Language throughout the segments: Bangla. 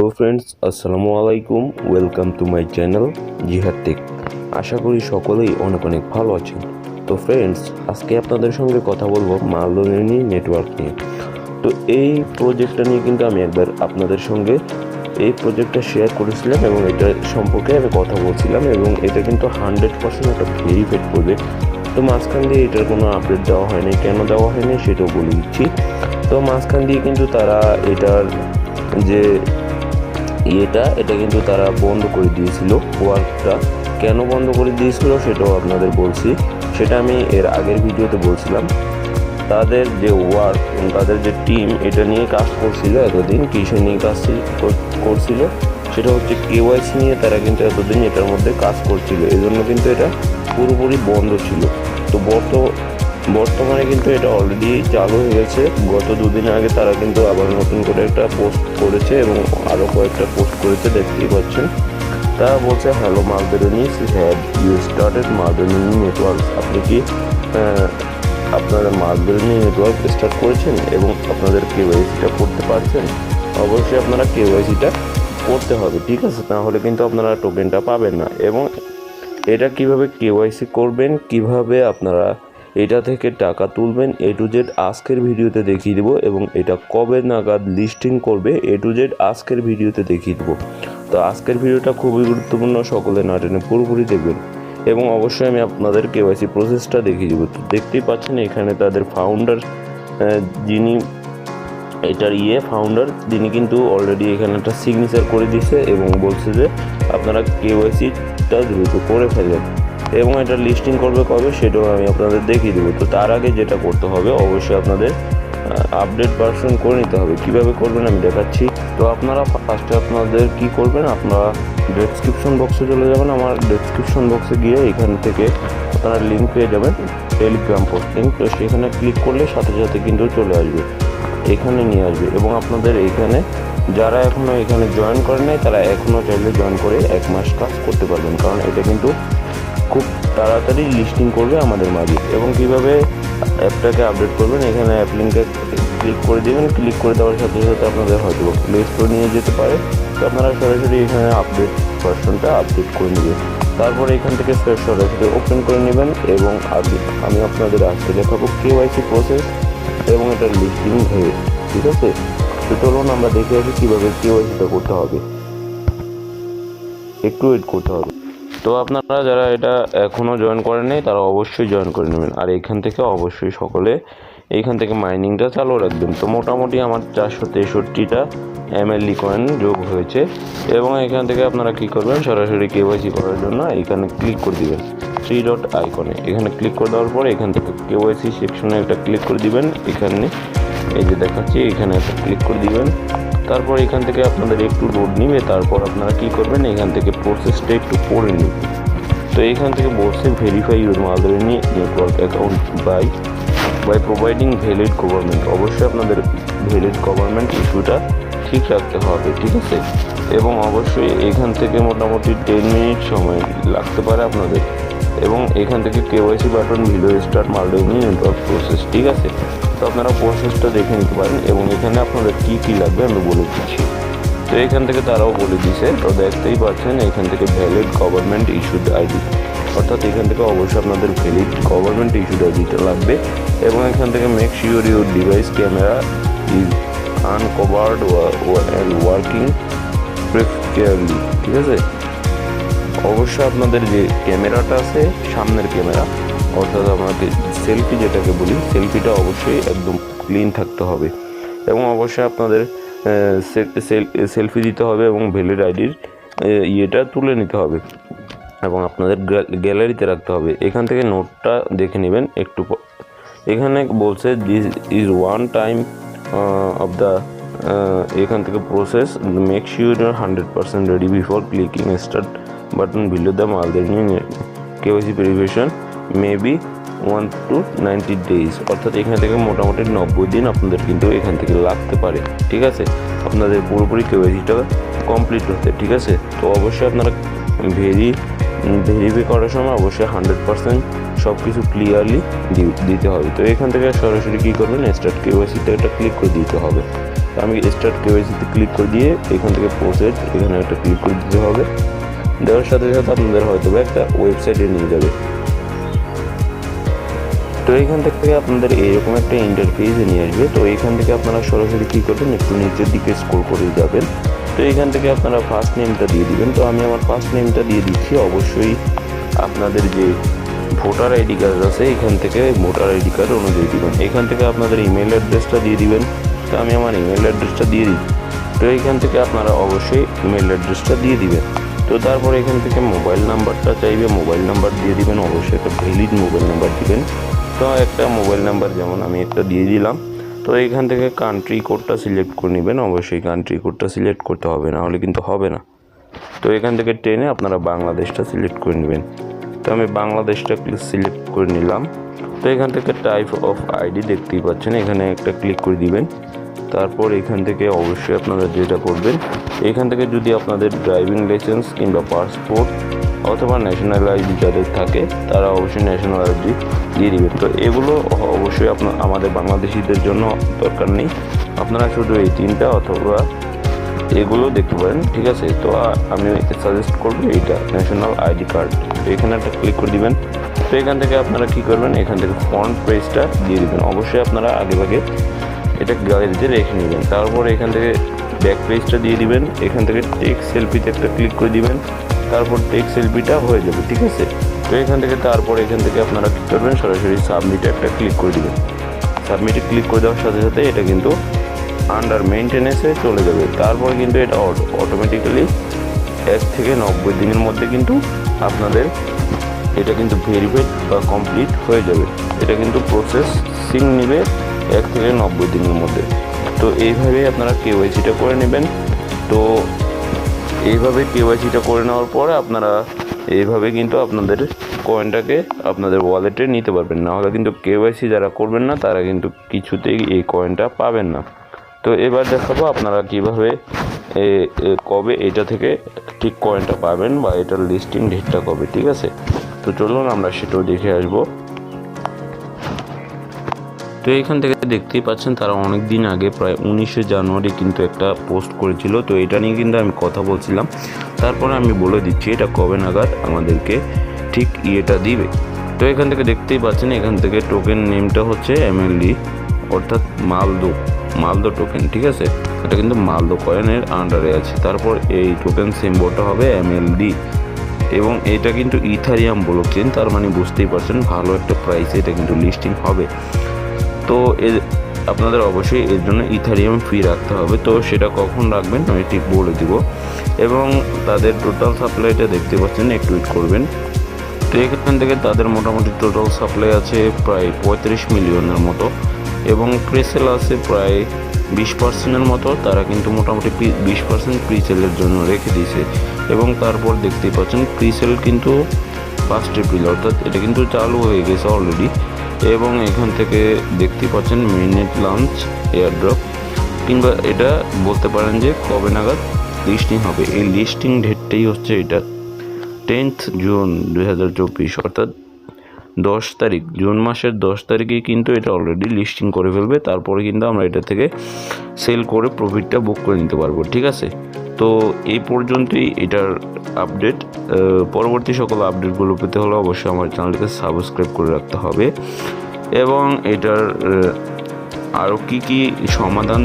তো ফ্রেন্ডস, আসসালামু আলাইকুম। ওয়েলকাম টু মাই চ্যানেল জিহাদ টেক। আশা করি সকলেই অনেক অনেক ভালো আছেন। তো ফ্রেন্ডস, আজকে আপনাদের সঙ্গে কথা বলবো মালদোনিনী নেটওয়ার্ক নিয়ে। তো এই প্রজেক্টটা নিয়ে কিন্তু আমি একবার আপনাদের সঙ্গে এই প্রজেক্টটা শেয়ার করেছিলাম এবং এটা সম্পর্কে আমি কথা বলছিলাম, এবং এটা কিন্তু 100% একটা ভেরিফাইড প্রজেক্ট। তো মাঝখান দিয়ে এটার কোনো আপডেট দেওয়া হয়নি। কেন দেওয়া হয়নি সেটাও বলে দিচ্ছি। তো মাঝখান দিয়ে কিন্তু তারা এটার যে এটা কিন্তু তারা বন্ধ করে দিয়েছিল। ওয়ার্কটা কেন বন্ধ করে দিয়েছিল সেটাও আপনাদের বলছি। সেটা আমি এর আগের ভিডিওতে বলছিলাম। তাদের যে ওয়ার্ক, তাদের যে টিম এটা নিয়ে কাজ করছিল এতদিন, কিসে নিয়ে কাজ করছিল সেটা হচ্ছে কেওয়াইসি নিয়ে। তারা কিন্তু এতদিন এটার মধ্যে কাজ করছিল, এই জন্য কিন্তু এটা পুরোপুরি বন্ধ ছিল। তো বর্তমানে কিন্তু এটা অলরেডি চালু হয়ে গেছে। গত দুদিন আগে তারা কিন্তু আবার নতুন করে একটা পোস্ট করেছে এবং আরও কয়েকটা পোস্ট করেছে, দেখতেই পাচ্ছেন। তারা বলছে, hello Maldonini, have you started Maldonini network. আপনি কি আপনারা মালদোনিনী নেটওয়ার্ক স্টার্ট করেছেন এবং আপনাদের কেওয়াইসিটা করতে পারছেন? অবশ্যই আপনারা কেওয়াইসিটা করতে হবে, ঠিক আছে? তাহলে কিন্তু আপনারা টোকেনটা পাবেন না। এবং এটা কিভাবে কেওয়াইসি করবেন, কিভাবে আপনারা এটা থেকে টাকা তুলবেন, A to Z আজকের ভিডিওতে দেখিয়ে দেবো। এবং এটা কবে নাগাদ লিস্টিং করবে A to Z আজকের ভিডিওতে দেখিয়ে দেবো। তো আজকের ভিডিওটা খুবই গুরুত্বপূর্ণ, সকলে না টেনে পুরোপুরি দেখবেন। এবং অবশ্যই আমি আপনাদের কেওয়াইসি প্রসেসটা দেখিয়ে দেবো। তো দেখতেই পাচ্ছেন এখানে তাদের ফাউন্ডার, যিনি এটার ফাউন্ডার, তিনি কিন্তু অলরেডি এখানে একটা সিগনেচার করে দিয়েছে এবং বলছে যে আপনারা কেওয়াইসিটা দ্রুত করে ফেলেন। এবং এটা লিস্টিং করবে কবে সেটাও আমি আপনাদের দেখিয়ে দেবো। তো তার আগে যেটা করতে হবে, অবশ্যই আপনাদের আপডেট ভার্সন করে নিতে হবে। কীভাবে করবেন আমি দেখাচ্ছি। তো আপনারা ফার্স্টে আপনাদের কি করবেন, আপনারা ডেসক্রিপশন বক্সে চলে যাবেন। আমার ডেসক্রিপশন বক্সে গিয়ে এখান থেকে আপনারা লিঙ্ক পেয়ে যাবেন টেলিগ্রাম পোস্টিং। তো সেখানে ক্লিক করলে সাথে সাথে কিন্তু চলে আসবে, এখানে নিয়ে আসবে। এবং আপনাদের এখানে যারা এখনও এখানে জয়েন করেন নাই, তারা এখনও চাইলে জয়েন করে 1 মাস কাজ করতে পারবেন, কারণ এটা কিন্তু খুব তাড়াতাড়ি লিস্টিং করবে আমাদের মাঝে। এবং কিভাবে অ্যাপটাকে আপডেট করবেন, এখানে অ্যাপ লিঙ্কে ক্লিক করে দেবেন। ক্লিক করে দেওয়ার সাথে সাথে আপনাদের হয়তো প্লে স্টোর নিয়ে যেতে পারে। তো আপনারা সরাসরি এখানে আপডেট ভার্সনটা আপডেট করে নেবেন। তারপরে এখান থেকে সরাসরি ওপেন করে নেবেন। এবং আমি আপনাদের আজকে দেখাবো কেওয়াইসি প্রসেস এবং এটার লিস্টিং হয়ে, ঠিক আছে? তো চলুন আমরা দেখে আসি কীভাবে কেওয়াইসিটা করতে হবে। একটু ওয়েট করতে হবে। তো আপনারা যারা এটা এখনও জয়েন করেন নাই, তারা অবশ্যই জয়েন করে নেবেন। আর এখান থেকে অবশ্যই সকলে এইখান থেকে মাইনিংটা চালু রাখবেন। তো মোটামুটি আমার 463টা MLE কয়েন যোগ হয়েছে। এবং এখান থেকে আপনারা কী করবেন, সরাসরি কেওয়াইসি করার জন্য এখানে ক্লিক করে দিবেন 3 ডট আইকনে। এখানে ক্লিক করে দেওয়ার পরে এখান থেকে কেওয়াইসি সেকশনে একটা ক্লিক করে দিবেন। এখানে এই যে দেখাচ্ছি, এখানে একটা ক্লিক করে দিবেন। তারপর এখান থেকে আপনাদের একটু লোড নিবে। তারপর আপনারা কি করবেন, এখান থেকে প্রসেসটা একটু পড়ে নেবেন। তো এখান থেকে বলছে, verify your Maldonini network account by providing valid government. অবশ্যই আপনাদের ভ্যালিড গভর্নমেন্ট ইস্যুটা ঠিক রাখতে হবে, ঠিক আছে? এবং অবশ্যই এখান থেকে মোটামুটি 10 মিনিট সময় লাগতে পারে আপনাদের। এবং এখান থেকে KYC button video start Maldonini network process, ঠিক আছে? তো আপনারা প্রসেসটা দেখে নিতে পারেন। এবং এখানে আপনাদের কী কী লাগবে আমি বলে দিচ্ছি। তো এখান থেকে তারাও বলে দিছে। তো দেখতেই পাচ্ছেন এখান থেকে ভ্যালিড গভর্নমেন্ট ইস্যুড আইডি, অর্থাৎ এখান থেকে অবশ্যই আপনাদের ভ্যালিড গভর্নমেন্ট ইস্যুড আইডিটা লাগবে। এবং এখান থেকে make sure your device camera is uncovered and working preferably, ঠিক আছে? অবশ্যই আপনাদের যে ক্যামেরাটা আছে, সামনের ক্যামেরা, অর্থাৎ আমাকে সেলফি যেটাকে বলি, সেলফিটা অবশ্যই একদম ক্লিন থাকতে হবে। এবং অবশ্যই আপনাদের সেলফি দিতে হবে এবং ভ্যালিড আইডির ইয়েটা তুলে নিতে হবে এবং আপনাদের গ্যালারিতে রাখতে হবে। এখান থেকে নোটটা দেখে নেবেন একটু। এখানে বলছে this is one time of the, এখান থেকে process make sure your 100% ready before clicking start button below the Maldonini KYC verification may be 1 to 90 days, অর্থাৎ এখান থেকে মোটামুটি 90 দিন আপনাদের কিন্তু এখান থেকে লাগতে পারে, ঠিক আছে? আপনাদের পুরোপুরি কেওয়াইসিটা কমপ্লিট হতে, ঠিক আছে? তো অবশ্যই আপনারা ভেরিফাই করার সময় অবশ্যই 100% সব কিছু ক্লিয়ারলি দিতে হবে। তো এখান থেকে সরাসরি কী করবেন, স্টার্ট কেওয়াইসিতে একটা ক্লিক করে দিতে হবে। তো আমি স্টার্ট কেওয়াইসিতে ক্লিক করে দিয়ে এখান থেকে প্রসেস এখানে একটা ক্লিক করে দিতে হবে। দেওয়ার সাথে সাথে আপনাদের হয়তো একটা ওয়েবসাইটে নিয়ে যাবে। তো এইখান থেকে আপনাদের এইরকম একটা ইন্টারফেসে নিয়ে আসবে। তো এইখান থেকে আপনারা সরাসরি কী করবেন, একটু নিচের দিকে স্ক্রল করে যাবেন। তো এইখান থেকে আপনারা ফার্স্ট নেমটা দিয়ে দিবেন। তো আমি আমার ফার্স্ট নেমটা দিয়ে দিচ্ছি। অবশ্যই আপনাদের যে ভোটার আইডি কার্ড আছে এখান থেকে ভোটার আইডি কার্ড অনুযায়ী দিবেন। এখান থেকে আপনাদের ইমেল অ্যাড্রেসটা দিয়ে দিবেন। তো আমি আমার ইমেল অ্যাড্রেসটা দিয়ে দিই। তো এইখান থেকে আপনারা অবশ্যই ইমেল অ্যাড্রেসটা দিয়ে দিবেন। তো তারপর এখান থেকে মোবাইল নাম্বারটা চাইবে, মোবাইল নাম্বার দিয়ে দিবেন। অবশ্যই একটা ভ্যালিড মোবাইল নাম্বার দিবেন। তো একটা মোবাইল নাম্বার যেমন আমি একটা দিয়ে দিলাম। তো এইখান থেকে কান্ট্রি কোডটা সিলেক্ট করে নেবেন। অবশ্যই কান্ট্রি কোডটা সিলেক্ট করতে হবে, না হলে কিন্তু হবে না। তো এখান থেকে টেনে আপনারা বাংলাদেশটা সিলেক্ট করে নেবেন। তো আমি বাংলাদেশটা সিলেক্ট করে নিলাম। তো এখান থেকে টাইপ অফ আইডি দেখতেই পাচ্ছেন, এখানে একটা ক্লিক করে দিবেন। তারপর এখান থেকে অবশ্যই আপনারা যেটা করবেন, এখান থেকে যদি আপনাদের ড্রাইভিং লাইসেন্স কিংবা পাসপোর্ট অথবা ন্যাশনাল আইডি যাদের থাকে তারা অবশ্যই ন্যাশনাল আইডি দিয়ে দিবেন। তো এগুলো অবশ্যই আমাদের বাংলাদেশিদের জন্য দরকার নেই, আপনারা শুধু এই তিনটা অথবা এগুলো দেখতে পারেন, ঠিক আছে। তো আমি সাজেস্ট করবো এইটা ন্যাশনাল আইডি কার্ড। তো এখানে একটা ক্লিক করে দিবেন। তো এখান থেকে আপনারা কী করবেন, এখান থেকে ফ্রন্ট পেজটা দিয়ে দিবেন। অবশ্যই আপনারা আগেভাগে এটা গ্যালারিতে রেখে নেবেন। তারপর এখান থেকে ব্যাক পেজটা দিয়ে দিবেন। এখান থেকে টেক সেলফিতে একটা ক্লিক করে দিবেন। তারপর টেক সেলফিটা হয়ে যাবে, ঠিক আছে। তো এখান থেকে আপনারা কী করবেন, সরাসরি সাবমিটে একটা ক্লিক করে দিবেন। সাবমিটে ক্লিক করে দেওয়ার সাথে সাথে এটা কিন্তু আন্ডার মেনটেনেন্সে চলে যাবে। তারপর কিন্তু এটা অটোমেটিক্যালি 1 থেকে 90 দিনের মধ্যে কিন্তু আপনাদের এটা কিন্তু ভেরিফাইড বা কমপ্লিট হয়ে যাবে। এটা কিন্তু প্রসেসিং নেবে 1 থেকে 90 দিনের মধ্যে। তো এইভাবে আপনারা কেওয়াইসিটা করে নেবেন। তো এইভাবে কেওয়াইসিটা করে নেওয়ার পরে আপনারা এইভাবে কিন্তু আপনাদের কয়েনটাকে আপনাদের ওয়ালেটে নিতে পারবেন। না হলে কিন্তু কেওয়াইসি যারা করবেন না তারা কিন্তু কিছুতেই এই কয়েনটা পাবেন না। তো এবার দেখাবো আপনারা কীভাবে কবে এটা থেকে ঠিক কয়েনটা পাবেন বা এটার লিস্টিং ডেটটা কবে, ঠিক আছে। তো চলুন আমরা সেটাও দেখে আসবো। তো এইখান থেকে দেখতেই পাচ্ছেন তারা অনেক দিন আগে প্রায় 19শে জানুয়ারি কিন্তু একটা পোস্ট করেছিল। তো এটা নিয়ে কিন্তু আমি কথা বলছিলাম। তারপরে আমি বলে দিচ্ছি এটা কবে নাগাদ আমাদেরকে ঠিক ইয়েটা দিবে। তো এখান থেকে দেখতেই পাচ্ছেন এখান থেকে টোকেন নেমটা হচ্ছে MLD অর্থাৎ মালদো টোকেন, ঠিক আছে। এটা কিন্তু মালদো কয়েনের আন্ডারে আছে। তারপর এই টোকেন সিম্বলটা হবে MLD এবং এটা কিন্তু ইথারিয়াম ব্লকচেন, তার মানে বুঝতেই পারছেন ভালো একটা প্রাইসে এটা কিন্তু লিস্টিং হবে। তো আপনাদের অবশ্যই এর জন্য ইথারিয়াম ফি রাখতে হবে। তো সেটা কখন রাখবেন আমি ঠিক বলে দিব। এবং তাদের টোটাল সাপ্লাইটা দেখতে পাচ্ছেন, একটু ওয়েট করবেন। তো এখান থেকে তাদের মোটামুটি টোটাল সাপ্লাই আছে প্রায় 35 মিলিয়নের মতো এবং প্রিসেল আছে প্রায় 20%-এর মতো। তারা কিন্তু মোটামুটি 20% প্রিসেলের জন্য রেখে দিয়েছে। এবং তারপর দেখতেই পাচ্ছেন প্রিসেল কিন্তু 1 এপ্রিল অর্থাৎ এটা কিন্তু চালু হয়ে গেছে অলরেডি। এবং এখান থেকে দেখতে পাচ্ছেন মেইননেট লঞ্চ এয়ারড্রপ, কিংবা এটা বলতে পারেন যে কবে নাগাদ লিস্টিং হবে। এই লিস্টিং ডেটটাই হচ্ছে এটা 10 জুন 2024 অর্থাৎ 10 তারিখ, জুন মাসের 10 তারিখেই কিন্তু এটা অলরেডি লিস্টিং করে ফেলবে। তারপরে কিন্তু আমরা এটা থেকে সেল করে প্রফিটটা বুক করে নিতে পারবো, ঠিক আছে। তো এই পর্যন্তই এটার আপডেট। পরবর্তী সকল আপডেটগুলো পেতে হলে অবশ্যই আমার চ্যানেলকে সাবস্ক্রাইব করে রাখতে হবে। এবং এটার আরও কী সমাধান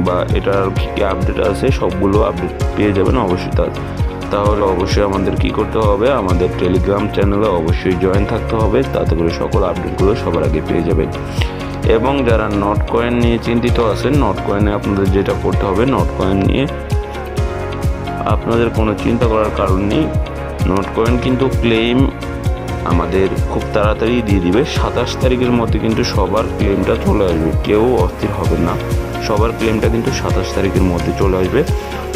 বা এটার আরও কী আপডেট আছে সবগুলো আপডেট পেয়ে যাবেন অবশ্যই। তাহলে অবশ্যই আমাদের কী করতে হবে, আমাদের টেলিগ্রাম চ্যানেলে অবশ্যই জয়েন থাকতে হবে, তাতে করে সকল আপডেটগুলো সবার আগে পেয়ে যাবেন। এবং যারা নট কয়েন নিয়ে চিন্তিত আছেন, নট কয়েনে আপনাদের যেটা করতে হবে, নট কয়েন নিয়ে আপনাদের কোনো চিন্তা করার কারণ নেই। নট কয়েন কিন্তু ক্লেম আমাদের খুব তাড়াতাড়ি দিয়ে দিবে। 27 তারিখের মধ্যে কিন্তু সবার ক্লেমটা চলে আসবে, কেউ অস্থির হবে না। সবার ক্লেমটা কিন্তু 27 তারিখের মধ্যে চলে আসবে।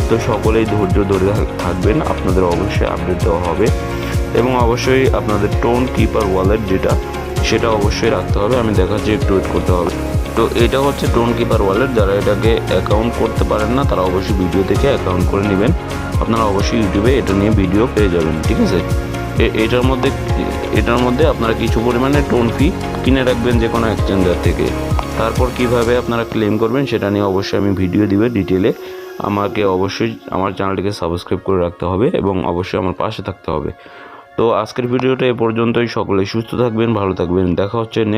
তো সকলেই ধৈর্য ধরে থাকবেন, আপনাদের অবশ্যই আপডেট দেওয়া হবে। এবং অবশ্যই আপনাদের টোন কিপার ওয়ালেট যেটা সেটা অবশ্যই রাখতে হবে। আমি দেখাচ্ছি, একটু ওয়েট করতে হবে। তো এটা হচ্ছে টোন কিপার ওয়ালেট। যারা এটাকে অ্যাকাউন্ট করতে পারেন না তারা অবশ্যই ভিডিও দেখে অ্যাকাউন্ট করে নেবেন। আপনারা অবশ্যই ইউটিউবে এটা নিয়ে ভিডিও পেয়ে যাবেন, ঠিক আছে। এটার মধ্যে আপনারা কিছু পরিমাণে টোন ফি কিনে রাখবেন যে কোনো এক্সচেঞ্জার থেকে। তারপর কিভাবে আপনারা ক্লেম করবেন সেটা নিয়ে অবশ্যই আমি ভিডিও দিবে ডিটেলে। আমাকে অবশ্যই আমার চ্যানেলটিকে সাবস্ক্রাইব করে রাখতে হবে এবং অবশ্যই আমার পাশে থাকতে হবে। তো আজকের ভিডিওটা এ পর্যন্তই। সকলে সুস্থ থাকবেন, ভালো থাকবেন। দেখা হচ্ছে নেক্সট